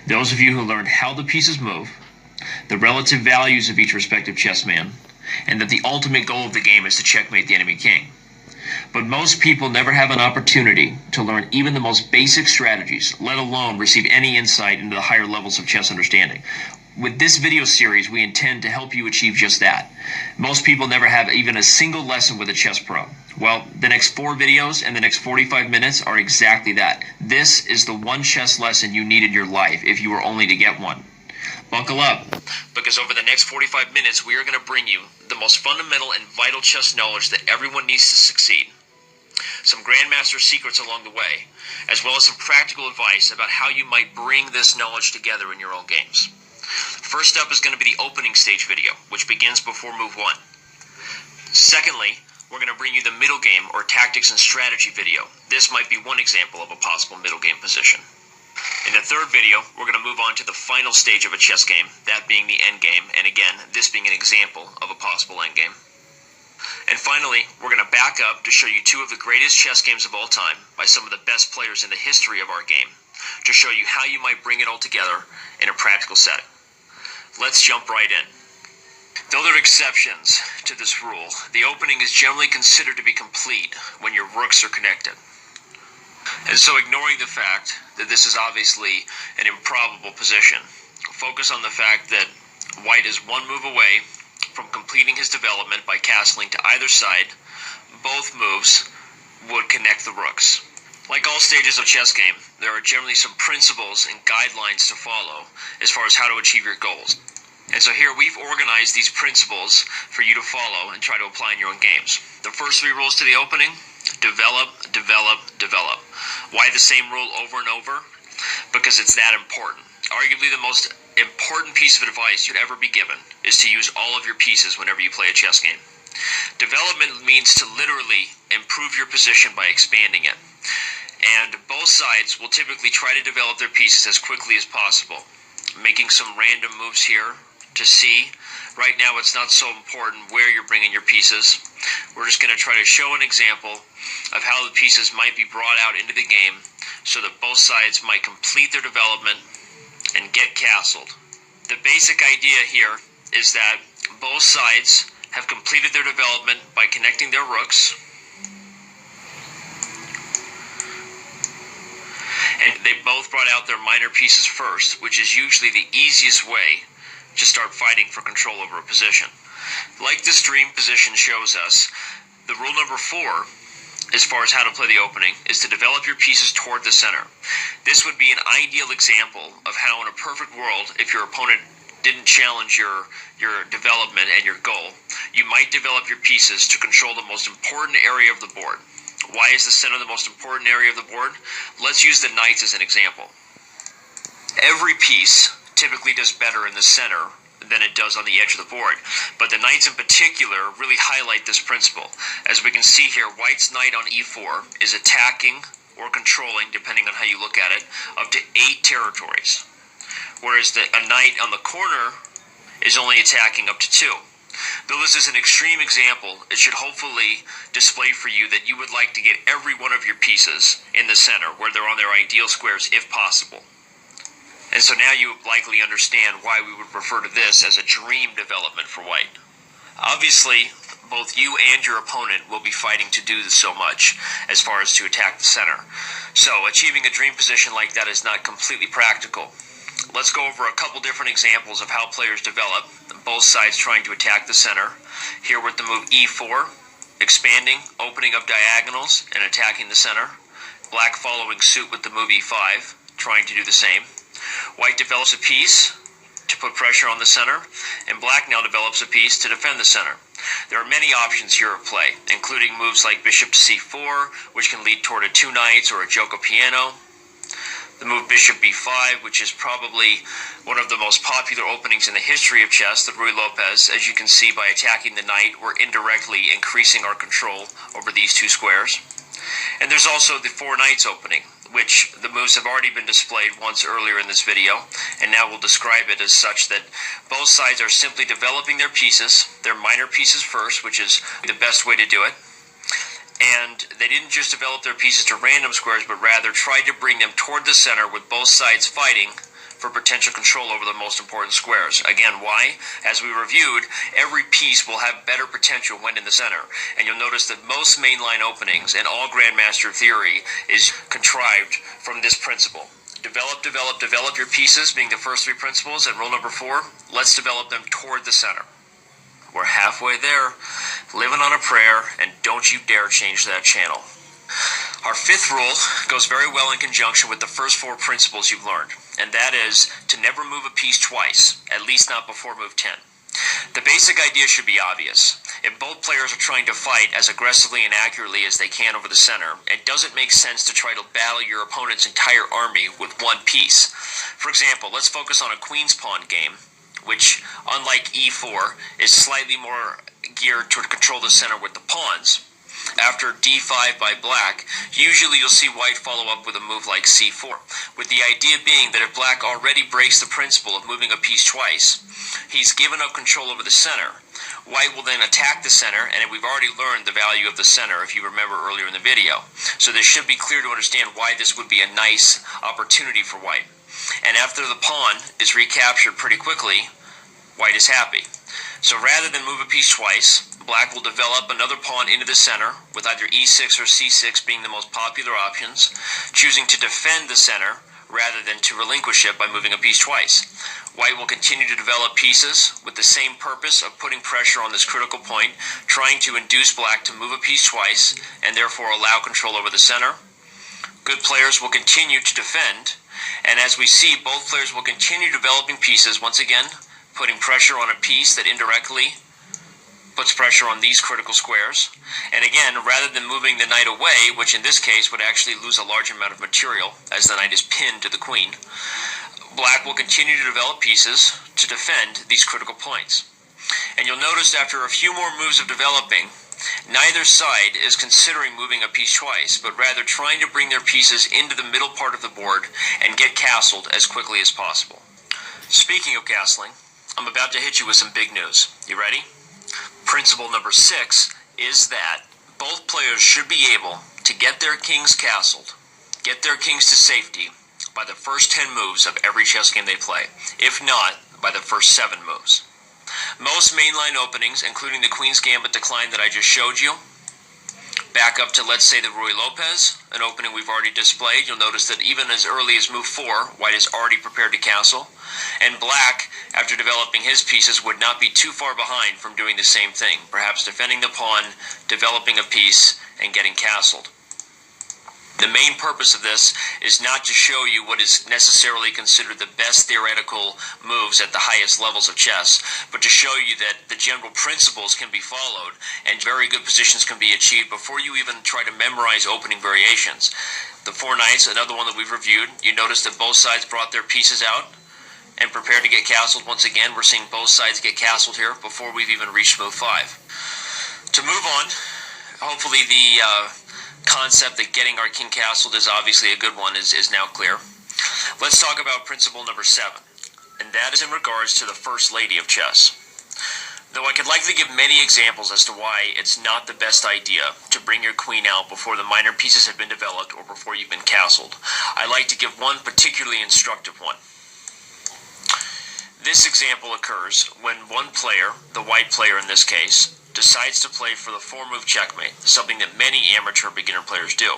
those of you who learned how the pieces move, the relative values of each respective chess man, and that the ultimate goal of the game is to checkmate the enemy king. But most people never have an opportunity to learn even the most basic strategies, let alone receive any insight into the higher levels of chess understanding. With this video series, we intend to help you achieve just that. Most people never have even a single lesson with a chess pro. Well, the next 4 videos and the next 45 minutes are exactly that. This is the one chess lesson you need in your life if you were only to get one. Buckle up, because over the next 45 minutes, we are going to bring you the most fundamental and vital chess knowledge that everyone needs to succeed. Some Grandmaster secrets along the way, as well as some practical advice about how you might bring this knowledge together in your own games. First up is going to be the opening stage video, which begins before move 1. Secondly, we're going to bring you the middle game or tactics and strategy video. This might be one example of a possible middle game position. In the third video, we're going to move on to the final stage of a chess game, that being the end game, and again, this being an example of a possible end game. And finally, we're going to back up to show you 2 of the greatest chess games of all time by some of the best players in the history of our game, to show you how you might bring it all together in a practical setting. Let's jump right in. Though there are exceptions to this rule, the opening is generally considered to be complete when your rooks are connected. And so, ignoring the fact that this is obviously an improbable position, focus on the fact that white is 1 move away from completing his development by castling to either side. Both moves would connect the rooks. Like all stages of a chess game, there are generally some principles and guidelines to follow as far as how to achieve your goals. And so here we've organized these principles for you to follow and try to apply in your own games. The first 3 rules to the opening: develop, develop, develop. Why the same rule over and over? Because it's that important. Arguably the most important piece of advice you'd ever be given is to use all of your pieces whenever you play a chess game. Development means to literally improve your position by expanding it. And both sides will typically try to develop their pieces as quickly as possible, making some random moves here to see. Right now it's not so important where you're bringing your pieces. We're just going to try to show an example of how the pieces might be brought out into the game so that both sides might complete their development and get castled. The basic idea here is that both sides have completed their development by connecting their rooks, and they both brought out their minor pieces first, which is usually the easiest way to start fighting for control over a position. Like this dream position shows us, the rule number 4, as far as how to play the opening, is to develop your pieces toward the center. This would be an ideal example of how in a perfect world, if your opponent didn't challenge your development and your goal, you might develop your pieces to control the most important area of the board. Why is the center the most important area of the board? Let's use the knights as an example. Every piece typically does better in the center than it does on the edge of the board, but the knights in particular really highlight this principle. As we can see here, white's knight on e4 is attacking or controlling, depending on how you look at it, up to 8 territories, whereas a knight on the corner is only attacking up to 2. Though this is an extreme example, it should hopefully display for you that you would like to get every one of your pieces in the center, where they're on their ideal squares if possible. And so now you likely understand why we would refer to this as a dream development for white. Obviously, both you and your opponent will be fighting to do this so much as far as to attack the center. So achieving a dream position like that is not completely practical. Let's go over a couple different examples of how players develop, both sides trying to attack the center. Here with the move e4, expanding, opening up diagonals, and attacking the center. Black following suit with the move e5, trying to do the same. White develops a piece to put pressure on the center, and black now develops a piece to defend the center. There are many options here at play, including moves like bishop to c4, which can lead toward a 2 knights or a gioco piano. The move bishop b5, which is probably one of the most popular openings in the history of chess, the Ruy Lopez. As you can see, by attacking the knight, we're indirectly increasing our control over these 2 squares. And there's also the 4 knights opening, which the moves have already been displayed once earlier in this video, and now we'll describe it as such that both sides are simply developing their pieces, their minor pieces first, which is the best way to do it. And they didn't just develop their pieces to random squares, but rather tried to bring them toward the center with both sides fighting for potential control over the most important squares. Again, why? As we reviewed, every piece will have better potential when in the center. And you'll notice that most mainline openings and all Grandmaster theory is contrived from this principle. Develop your pieces, being the first three principles, and rule number 4, let's develop them toward the center. We're halfway there, living on a prayer, and don't you dare change that channel. Our 5th rule goes very well in conjunction with the first 4 principles you've learned, and that is to never move a piece twice, at least not before move 10. The basic idea should be obvious. If both players are trying to fight as aggressively and accurately as they can over the center, it doesn't make sense to try to battle your opponent's entire army with one piece. For example, let's focus on a queen's pawn game, which, unlike e4, is slightly more geared toward control the center with the pawns. After d5 by black, usually you'll see white follow up with a move like c4, with the idea being that if black already breaks the principle of moving a piece twice, he's given up control over the center. White will then attack the center, and we've already learned the value of the center if you remember earlier in the video. So this should be clear to understand why this would be a nice opportunity for white. And after the pawn is recaptured pretty quickly, white is happy. So rather than move a piece twice, black will develop another pawn into the center, with either e6 or c6 being the most popular options, choosing to defend the center rather than to relinquish it by moving a piece twice. White will continue to develop pieces with the same purpose of putting pressure on this critical point, trying to induce black to move a piece twice and therefore allow control over the center. Good players will continue to defend, and as we see, both players will continue developing pieces, once again, putting pressure on a piece that indirectly puts pressure on these critical squares. And again, rather than moving the knight away, which in this case would actually lose a large amount of material as the knight is pinned to the queen, black will continue to develop pieces to defend these critical points. And you'll notice after a few more moves of developing, neither side is considering moving a piece twice, but rather trying to bring their pieces into the middle part of the board and get castled as quickly as possible. Speaking of castling, I'm about to hit you with some big news. You ready? Principle number 6 is that both players should be able to get their kings castled, get their kings to safety by the first 10 moves of every chess game they play, if not by the first 7 moves. Most mainline openings, including the Queen's Gambit decline that I just showed you, back up to, let's say, the Ruy Lopez, an opening we've already displayed. You'll notice that even as early as move 4, white is already prepared to castle. And black, after developing his pieces, would not be too far behind from doing the same thing, perhaps defending the pawn, developing a piece, and getting castled. The main purpose of this is not to show you what is necessarily considered the best theoretical moves at the highest levels of chess, but to show you that the general principles can be followed and very good positions can be achieved before you even try to memorize opening variations. The 4 knights, another one that we've reviewed, you notice that both sides brought their pieces out and prepared to get castled. Once again, we're seeing both sides get castled here before we've even reached move 5. To move on, hopefully the concept that getting our king castled is obviously a good one is now clear. Let's talk about principle number 7, and that is in regards to the first lady of chess. Though I could likely give many examples as to why it's not the best idea to bring your queen out before the minor pieces have been developed or before you've been castled, I like to give one particularly instructive one. This example occurs when one player, the white player in this case, decides to play for the 4-move checkmate, something that many amateur beginner players do.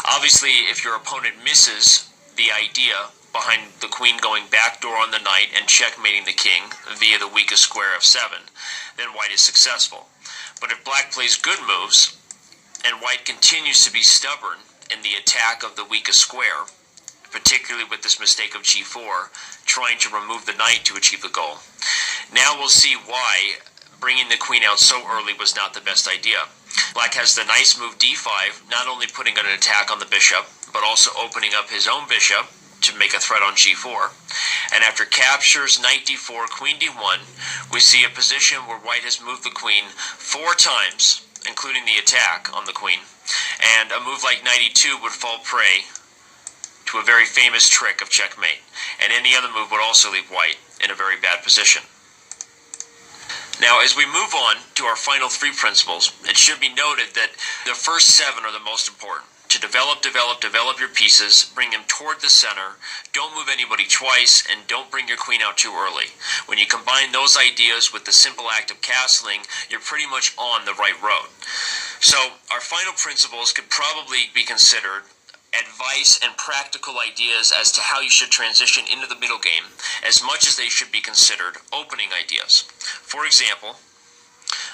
Obviously, if your opponent misses the idea behind the queen going backdoor on the knight and checkmating the king via the weakest square of 7, then white is successful. But if black plays good moves, and white continues to be stubborn in the attack of the weakest square, particularly with this mistake of g4, trying to remove the knight to achieve the goal. Now we'll see why bringing the queen out so early was not the best idea. Black has the nice move d5, not only putting an attack on the bishop, but also opening up his own bishop to make a threat on g4. And after captures knight d4, queen d1, we see a position where white has moved the queen 4 times, including the attack on the queen. And a move like knight e2 would fall prey to a very famous trick of checkmate. And any other move would also leave white in a very bad position. Now, as we move on to our final 3 principles, it should be noted that the first 7 are the most important. to develop your pieces, bring them toward the center, don't move anybody twice, and don't bring your queen out too early. When you combine those ideas with the simple act of castling, you're pretty much on the right road. So our final principles could probably be considered advice and practical ideas as to how you should transition into the middle game, as much as they should be considered opening ideas. For example,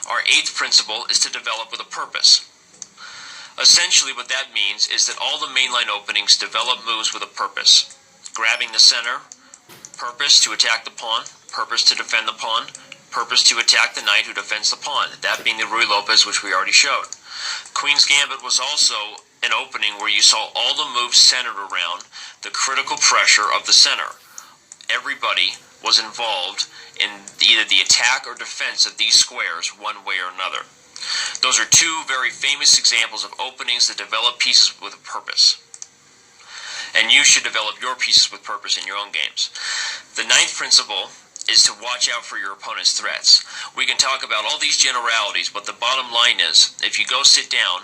our 8th principle is to develop with a purpose. Essentially what that means is that all the mainline openings develop moves with a purpose. Grabbing the center, purpose to attack the pawn, purpose to defend the pawn, purpose to attack the knight who defends the pawn, that being the Ruy Lopez, which we already showed. Queen's Gambit was also an opening where you saw all the moves centered around the critical pressure of the center. Everybody was involved in either the attack or defense of these squares one way or another. Those are two very famous examples of openings that develop pieces with a purpose. And you should develop your pieces with purpose in your own games. The 9th principle is to watch out for your opponent's threats. We can talk about all these generalities, but the bottom line is, if you go sit down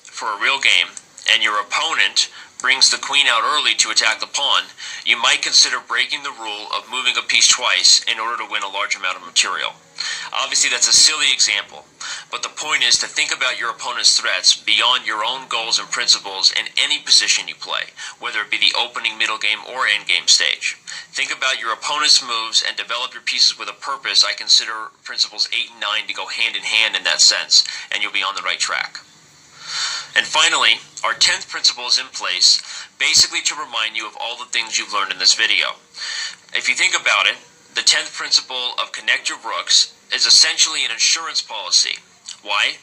for a real game and your opponent brings the queen out early to attack the pawn, you might consider breaking the rule of moving a piece twice in order to win a large amount of material. Obviously that's a silly example, but the point is to think about your opponent's threats beyond your own goals and principles in any position you play, whether it be the opening, middle game, or end game stage. Think about your opponent's moves and develop your pieces with a purpose. I consider principles 8 and 9 to go hand in hand in that sense, and you'll be on the right track. And finally, our 10th principle is in place, basically to remind you of all the things you've learned in this video. If you think about it, the 10th principle of connect your rooks is essentially an insurance policy. Why?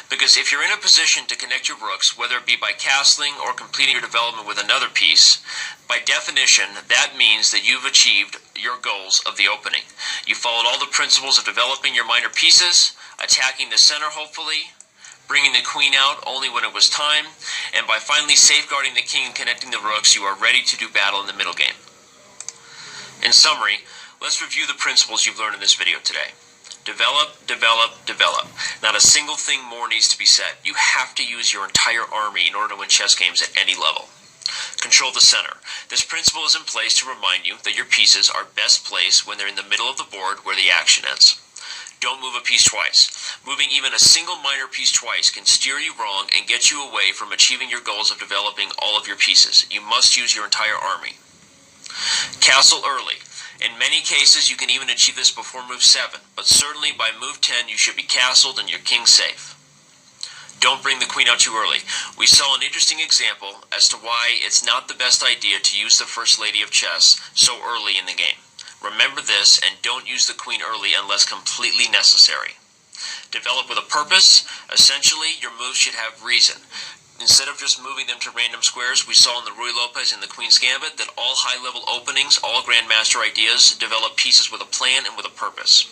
Because if you're in a position to connect your rooks, whether it be by castling or completing your development with another piece, by definition, that means that you've achieved your goals of the opening. You followed all the principles of developing your minor pieces, attacking the center hopefully, bringing the queen out only when it was time, and by finally safeguarding the king and connecting the rooks, you are ready to do battle in the middle game. In summary, let's review the principles you've learned in this video today. Develop, develop, develop. Not a single thing more needs to be said. You have to use your entire army in order to win chess games at any level. Control the center. This principle is in place to remind you that your pieces are best placed when they're in the middle of the board where the action ends. Don't move a piece twice. Moving even a single minor piece twice can steer you wrong and get you away from achieving your goals of developing all of your pieces. You must use your entire army. Castle early. In many cases, you can even achieve this before move 7, but certainly by move 10, you should be castled and your king safe. Don't bring the queen out too early. We saw an interesting example as to why it's not the best idea to use the first lady of chess so early in the game. Remember this, and don't use the queen early unless completely necessary. Develop with a purpose. Essentially, your moves should have reason. Instead of just moving them to random squares, we saw in the Ruy Lopez and the Queen's Gambit that all high-level openings, all Grandmaster ideas, develop pieces with a plan and with a purpose.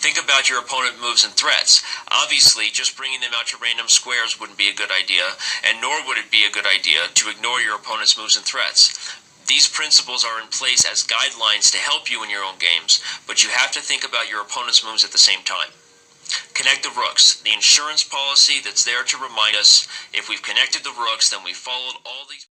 Think about your opponent moves and threats. Obviously, just bringing them out to random squares wouldn't be a good idea, and nor would it be a good idea to ignore your opponent's moves and threats. These principles are in place as guidelines to help you in your own games, but you have to think about your opponent's moves at the same time. Connect the rooks, the insurance policy that's there to remind us if we've connected the rooks, then we followed all these